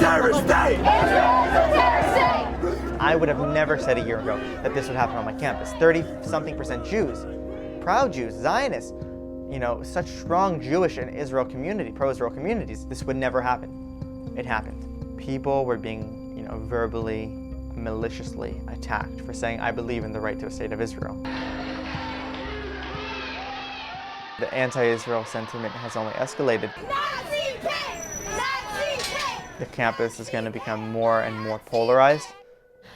terrorist state! Israel is a terrorist state! I would have never said a year ago that this would happen on my campus. 30-something% Jews, proud Jews, Zionists, you know, such strong Jewish and Israel community, pro-Israel communities, this would never happen. It happened. People were being, you know, verbally, maliciously attacked for saying, I believe in the right to a state of Israel. The anti-Israel sentiment has only escalated. The campus is going to become more and more polarized.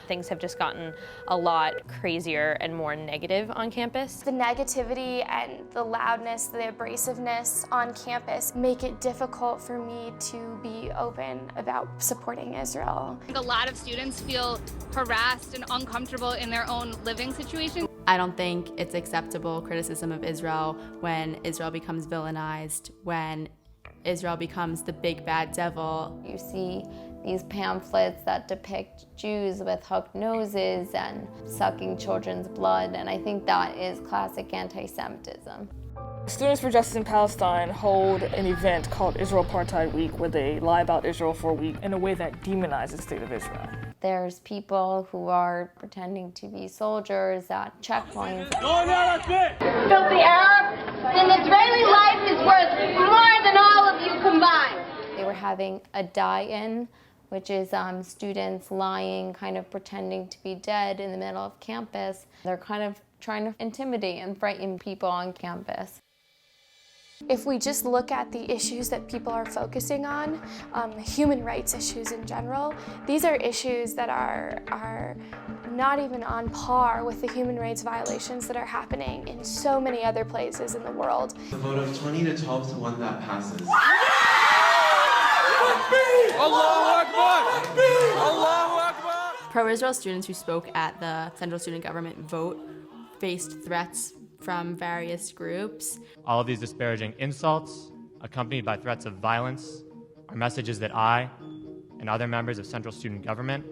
Things have just gotten a lot crazier and more negative on campus. The negativity and the loudness, the abrasiveness on campus make it difficult for me to be open about supporting Israel. A lot of students feel harassed and uncomfortable in their own living situation. I don't think it's acceptable criticism of Israel when Israel becomes villainized, when Israel becomes the big bad devil. You see these pamphlets that depict Jews with hooked noses and sucking children's blood, and I think that is classic anti-Semitism. Students for Justice in Palestine hold an event called Israel Apartheid Week, where they lie about Israel for a week in a way that demonizes the state of Israel. There's people who are pretending to be soldiers at checkpoints. Filthy Arab, an Israeli life is worth more than all of you combined. They were having a die-in, which is students lying, kind of pretending to be dead in the middle of campus. They're kind of trying to intimidate and frighten people on campus. If we just look at the issues that people are focusing on, human rights issues in general, these are issues that are not even on par with the human rights violations that are happening in so many other places in the world. The vote of 20 to 12 to 1 that passes. Pro-Israel students who spoke at the Central Student Government vote faced threats from various groups. All of these disparaging insults, accompanied by threats of violence, are messages that I and other members of Central Student Government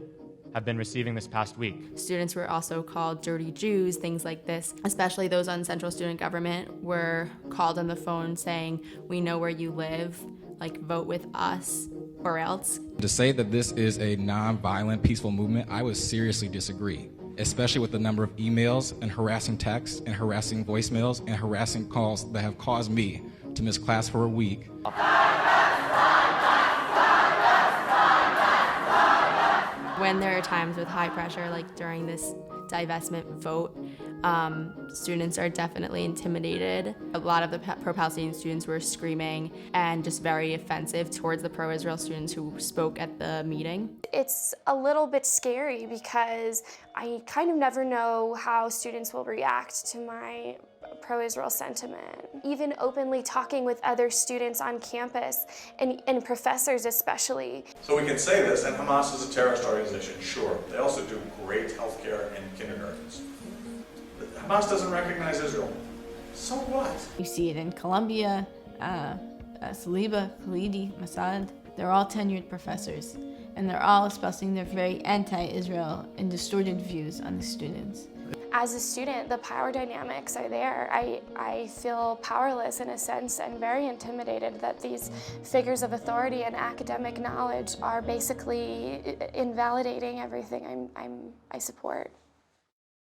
have been receiving this past week. Students were also called dirty Jews, things like this. Especially those on Central Student Government were called on the phone saying, we know where you live, like vote with us or else. To say that this is a non-violent, peaceful movement, I would seriously disagree, especially with the number of emails and harassing texts and harassing voicemails and harassing calls that have caused me to miss class for a week. When there are times with high pressure, like during this divestment vote, students are definitely intimidated. A lot of the pro-Palestinian students were screaming and just very offensive towards the pro-Israel students who spoke at the meeting. It's a little bit scary because I kind of never know how students will react to my pro-Israel sentiment. Even openly talking with other students on campus and professors especially. So we can say this, and Hamas is a terrorist organization, sure. They also do great healthcare in kindergartens. Hamas doesn't recognize Israel. So what? You see it in Columbia, Saliba, Khalidi, Masad. They're all tenured professors, and they're all espousing their very anti-Israel and distorted views on the students. As a student, the power dynamics are there. I feel powerless in a sense and very intimidated that these figures of authority and academic knowledge are basically invalidating everything I support.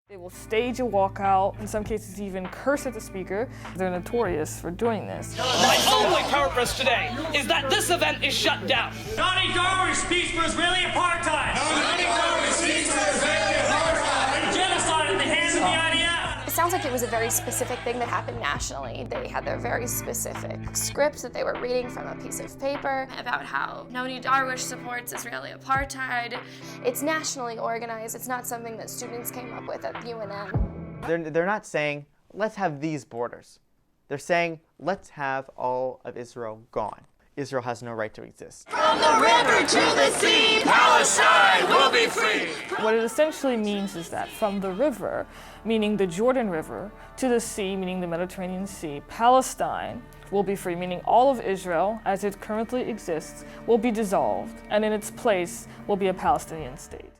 They will stage a walkout, in some cases even curse at the speaker. They're notorious for doing this. My only purpose today is that this event is shut down. Johnny Garber speaks for Israeli apartheid. Johnny Garber speaks for Israeli apartheid. Genocide at the hands of the IDF. It sounds like it was a very specific thing that happened nationally. They had their very specific script that they were reading from a piece of paper about how Noni Darwish supports Israeli apartheid. It's nationally organized. It's not something that students came up with at UNM. They're not saying, let's have these borders. They're saying, let's have all of Israel gone. Israel has no right to exist. From the river to the sea, Palestine will be free. What it essentially means is that from the river, meaning the Jordan River, to the sea, meaning the Mediterranean Sea, Palestine will be free, meaning all of Israel, as it currently exists, will be dissolved, and in its place will be a Palestinian state.